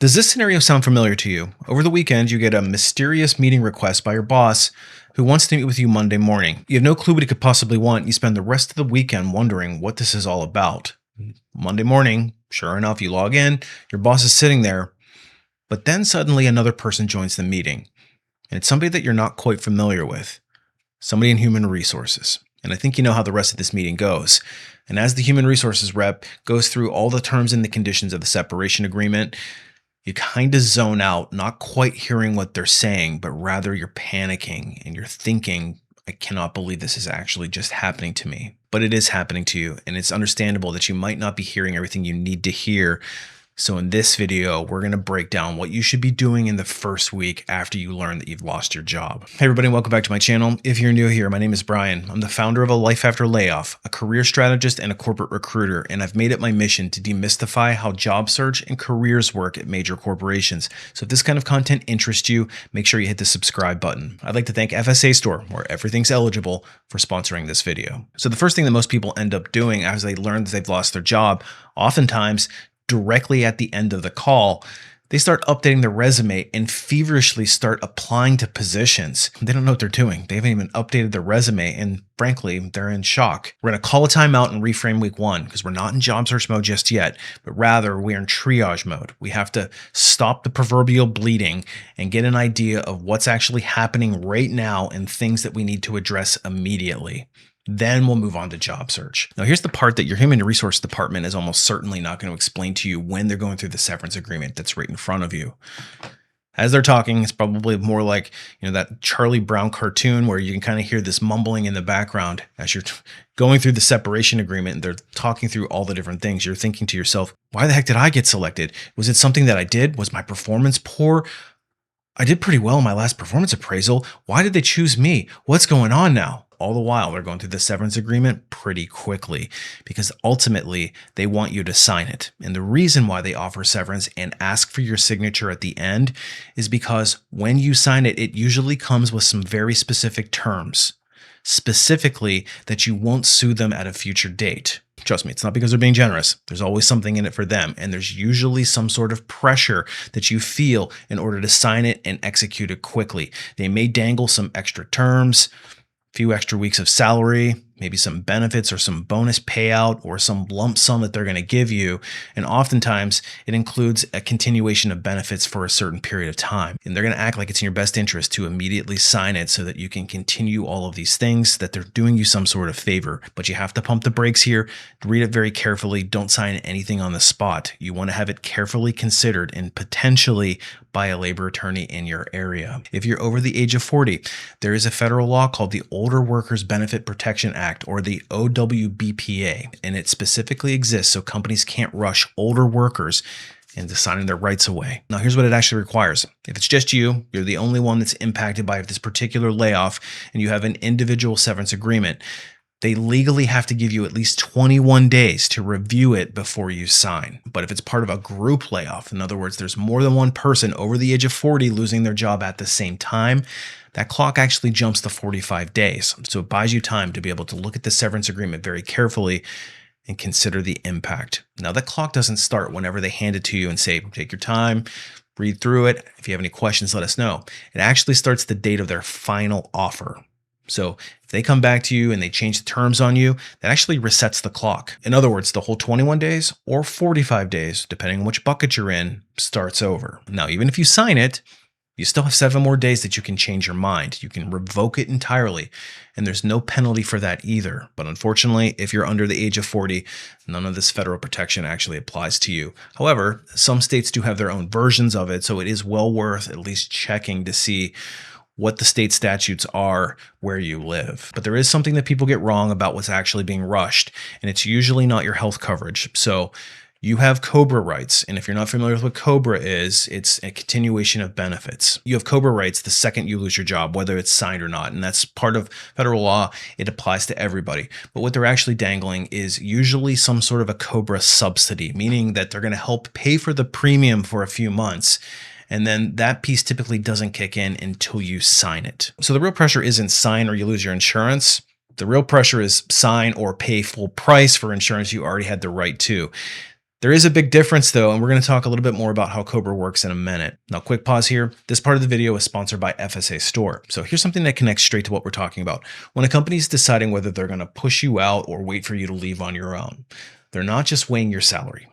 Does this scenario sound familiar to you? Over the weekend, you get a mysterious meeting request by your boss who wants to meet with you Monday morning. You have no clue what he could possibly want. You spend the rest of the weekend wondering what this is all about. Monday morning, sure enough, you log in, your boss is sitting there, but then suddenly another person joins the meeting. And it's somebody that you're not quite familiar with, somebody in human resources. And I think you know how the rest of this meeting goes. And as the human resources rep goes through all the terms and the conditions of the separation agreement, you kind of zone out, not quite hearing what they're saying, but rather you're panicking and you're thinking, I cannot believe this is actually just happening to me. But it is happening to you, and it's understandable that you might not be hearing everything you need to hear. So in this video, we're going to break down what you should be doing in the first week after you learn that you've lost your job. Hey everybody, welcome back to my channel. If you're new here, my name is Brian. I'm the founder of A Life After Layoff, a career strategist and a corporate recruiter, and I've made it my mission to demystify how job search and careers work at major corporations. So if this kind of content interests you, make sure you hit the subscribe button. I'd like to thank FSA Store, where everything's eligible, for sponsoring this video. So the first thing that most people end up doing as they learn that they've lost their job, oftentimes directly at the end of the call, they start updating their resume and feverishly start applying to positions. They don't know what they're doing. They haven't even updated their resume, and frankly, they're in shock. We're going to call a timeout and reframe week one because we're not in job search mode just yet, but rather we're in triage mode. We have to stop the proverbial bleeding and get an idea of what's actually happening right now and things that we need to address immediately. Then we'll move on to job search. Now, here's the part that your human resource department is almost certainly not going to explain to you when they're going through the severance agreement that's right in front of you. As they're talking, it's probably more like, that Charlie Brown cartoon where you can kind of hear this mumbling in the background as you're going through the separation agreement and they're talking through all the different things. You're thinking to yourself, why the heck did I get selected? Was it something that I did? Was my performance poor? I did pretty well in my last performance appraisal. Why did they choose me? What's going on now? All the while, they're going through the severance agreement pretty quickly because ultimately they want you to sign it. And the reason why they offer severance and ask for your signature at the end is because when you sign it, it usually comes with some very specific terms, specifically that you won't sue them at a future date. Trust me, it's not because they're being generous. There's always something in it for them. And there's usually some sort of pressure that you feel in order to sign it and execute it quickly. They may dangle some extra terms, few extra weeks of salary, maybe some benefits or some bonus payout or some lump sum that they're going to give you. And oftentimes it includes a continuation of benefits for a certain period of time. And they're going to act like it's in your best interest to immediately sign it so that you can continue all of these things, that they're doing you some sort of favor. But you have to pump the brakes here, read it very carefully. Don't sign anything on the spot. You want to have it carefully considered and potentially by a labor attorney in your area. If you're over the age of 40, there is a federal law called the Older Workers Benefit Protection Act, or the OWBPA, and it specifically exists so companies can't rush older workers into signing their rights away. Now, here's what it actually requires. If it's just you're the only one that's impacted by this particular layoff, and you have an individual severance agreement, they legally have to give you at least 21 days to review it before you sign. But if it's part of a group layoff, in other words, there's more than one person over the age of 40 losing their job at the same time, that clock actually jumps to 45 days. So it buys you time to be able to look at the severance agreement very carefully and consider the impact. Now, that clock doesn't start whenever they hand it to you and say, take your time, read through it. If you have any questions, let us know. It actually starts the date of their final offer. So if they come back to you and they change the terms on you, that actually resets the clock. In other words, the whole 21 days or 45 days, depending on which bucket you're in, starts over. Now, even if you sign it, you still have 7 more days that you can change your mind. You can revoke it entirely, and there's no penalty for that either. But unfortunately, if you're under the age of 40, none of this federal protection actually applies to you. However, some states do have their own versions of it, so it is well worth at least checking to see what the state statutes are where you live. But there is something that people get wrong about what's actually being rushed, and it's usually not your health coverage. So you have COBRA rights, and if you're not familiar with what COBRA is, it's a continuation of benefits. You have COBRA rights the second you lose your job, whether it's signed or not, and that's part of federal law. It applies to everybody. But what they're actually dangling is usually some sort of a COBRA subsidy, meaning that they're going to help pay for the premium for a few months, and then that piece typically doesn't kick in until you sign it. So the real pressure isn't sign or you lose your insurance. The real pressure is sign or pay full price for insurance you already had the right to. There is a big difference though, and we're going to talk a little bit more about how COBRA works in a minute. Now, quick pause here. This part of the video is sponsored by FSA Store. So here's something that connects straight to what we're talking about. When a company is deciding whether they're going to push you out or wait for you to leave on your own, they're not just weighing your salary.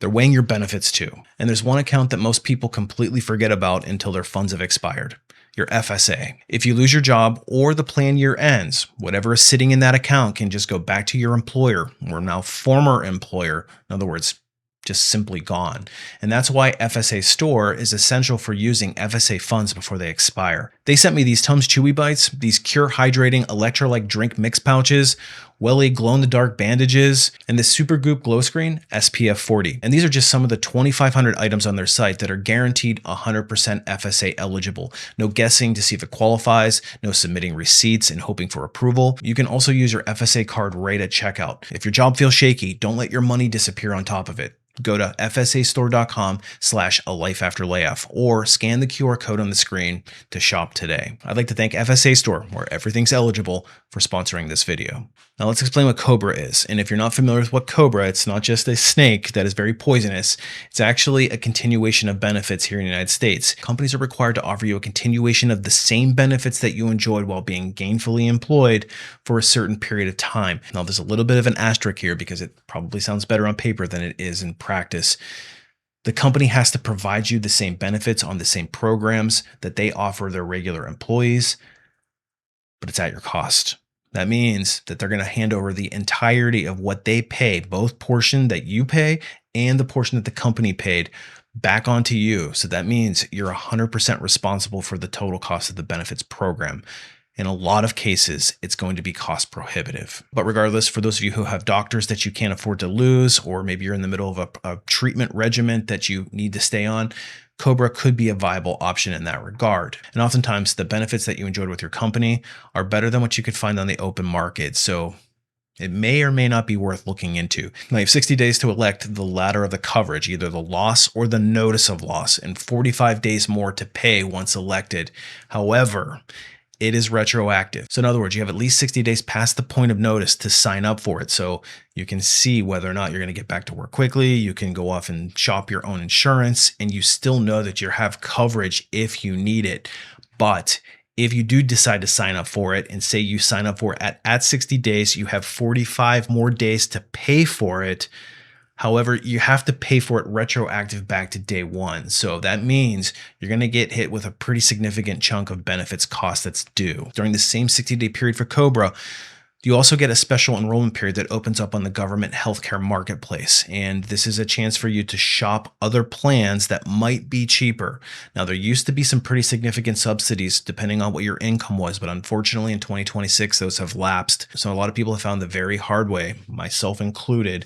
They're weighing your benefits too. And there's one account that most people completely forget about until their funds have expired. Your FSA. If you lose your job or the plan year ends, whatever is sitting in that account can just go back to your employer or now former employer. In other words, just simply gone. And that's why FSA Store is essential for using FSA funds before they expire. They sent me these Tums Chewy Bites, these Cure Hydrating Electrolyte Drink Mix Pouches, Welly Glow-in-the-Dark Bandages, and this Super Goop Glow Screen SPF 40. And these are just some of the 2,500 items on their site that are guaranteed 100% FSA eligible. No guessing to see if it qualifies, no submitting receipts and hoping for approval. You can also use your FSA card right at checkout. If your job feels shaky, don't let your money disappear on top of it. Go to fsastore.com/alifeafterlayoff or scan the QR code on the screen to shop today. I'd like to thank FSA Store, where everything's eligible, for sponsoring this video. Now let's explain what COBRA is. And if you're not familiar with what COBRA, it's not just a snake that is very poisonous. It's actually a continuation of benefits here in the United States. Companies are required to offer you a continuation of the same benefits that you enjoyed while being gainfully employed for a certain period of time. Now there's a little bit of an asterisk here because it probably sounds better on paper than it is in practice. The company has to provide you the same benefits on the same programs that they offer their regular employees, but it's at your cost. That means that they're going to hand over the entirety of what they pay, both portion that you pay and the portion that the company paid, back onto you. So that means you're 100% responsible for the total cost of the benefits program. In a lot of cases, it's going to be cost prohibitive. But regardless, for those of you who have doctors that you can't afford to lose, or maybe you're in the middle of a treatment regimen that you need to stay on, COBRA could be a viable option in that regard. And oftentimes the benefits that you enjoyed with your company are better than what you could find on the open market. So it may or may not be worth looking into. Now you have 60 days to elect the latter of the coverage, either the loss or the notice of loss, and 45 days more to pay once elected. However, it is retroactive. So in other words, you have at least 60 days past the point of notice to sign up for it. So you can see whether or not you're going to get back to work quickly. You can go off and shop your own insurance, and you still know that you have coverage if you need it. But if you do decide to sign up for it, and say you sign up for it at 60 days, you have 45 more days to pay for it. However, you have to pay for it retroactive back to day one. So that means you're going to get hit with a pretty significant chunk of benefits cost that's due. During the same 60-day period for COBRA, you also get a special enrollment period that opens up on the government healthcare marketplace. And this is a chance for you to shop other plans that might be cheaper. Now, there used to be some pretty significant subsidies depending on what your income was, but unfortunately in 2026, those have lapsed. So a lot of people have found the very hard way, myself included,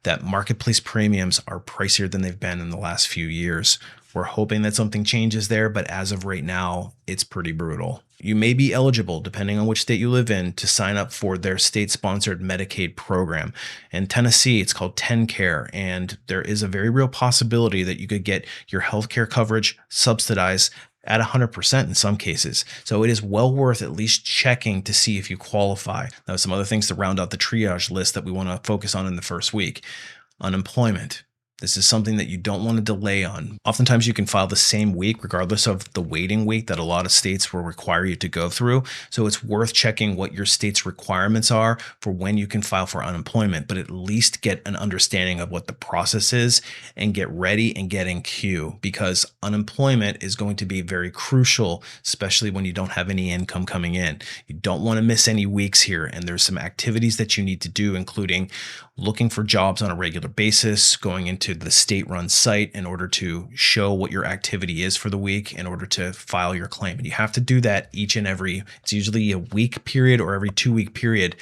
that marketplace premiums are pricier than they've been in the last few years. We're hoping that something changes there, but as of right now, it's pretty brutal. You may be eligible, depending on which state you live in, to sign up for their state-sponsored Medicaid program. In Tennessee, it's called TennCare, and there is a very real possibility that you could get your healthcare coverage subsidized at 100% in some cases. So it is well worth at least checking to see if you qualify. Now, some other things to round out the triage list that we want to focus on in the first week. Unemployment. This is something that you don't want to delay on. Oftentimes you can file the same week, regardless of the waiting week that a lot of states will require you to go through. So it's worth checking what your state's requirements are for when you can file for unemployment, but at least get an understanding of what the process is and get ready and get in queue, because unemployment is going to be very crucial, especially when you don't have any income coming in. You don't want to miss any weeks here. And there's some activities that you need to do, including looking for jobs on a regular basis, going into the state-run site in order to show what your activity is for the week in order to file your claim. And you have to do that each and every, it's usually a week period or every 2-week period.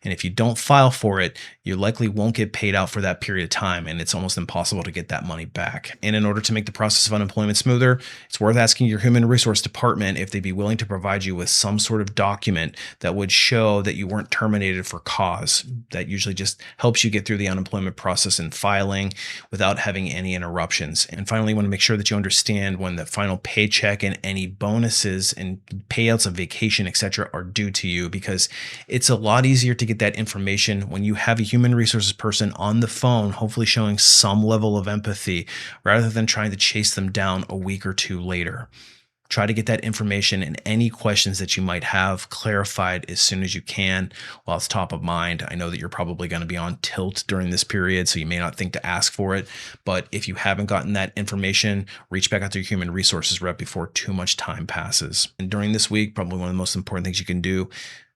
And if you don't file for it, you likely won't get paid out for that period of time, and it's almost impossible to get that money back. And in order to make the process of unemployment smoother, it's worth asking your human resource department if they'd be willing to provide you with some sort of document that would show that you weren't terminated for cause. That usually just helps you get through the unemployment process and filing without having any interruptions. And finally, you want to make sure that you understand when the final paycheck and any bonuses and payouts of vacation, etc., are due to you, because it's a lot easier to get get that information when you have a human resources person on the phone, hopefully showing some level of empathy rather than trying to chase them down a week or two later. Try to get that information and any questions that you might have clarified as soon as you can while it's top of mind. I know that you're probably going to be on tilt during this period, so you may not think to ask for it. But if you haven't gotten that information, reach back out to your human resources rep before too much time passes. And during this week, probably one of the most important things you can do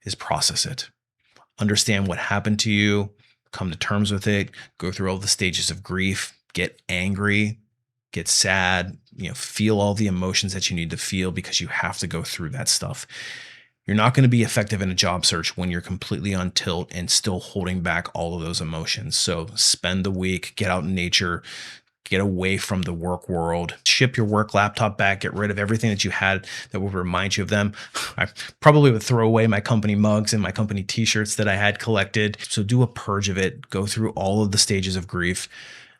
is process it. Understand what happened to you, come to terms with it, go through all the stages of grief, get angry, get sad, feel all the emotions that you need to feel because you have to go through that stuff. You're not going to be effective in a job search when you're completely on tilt and still holding back all of those emotions. So spend the week, get out in nature, get away from the work world, ship your work laptop back, get rid of everything that you had that would remind you of them. I probably would throw away my company mugs and my company t-shirts that I had collected. So do a purge of it, go through all of the stages of grief,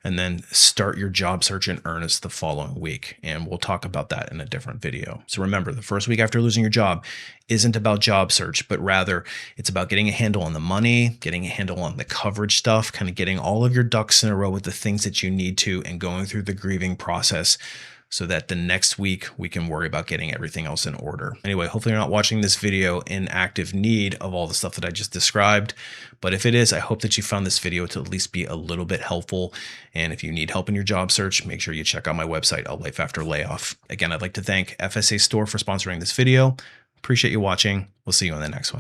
and then start your job search in earnest the following week. And we'll talk about that in a different video. So remember, the first week after losing your job isn't about job search, but rather it's about getting a handle on the money, getting a handle on the coverage stuff, kind of getting all of your ducks in a row with the things that you need to, and going through the grieving process so that the next week we can worry about getting everything else in order. Anyway, hopefully you're not watching this video in active need of all the stuff that I just described. But if it is, I hope that you found this video to at least be a little bit helpful. And if you need help in your job search, make sure you check out my website, A Life After Layoff. Again, I'd like to thank FSA Store for sponsoring this video. Appreciate you watching. We'll see you on the next one.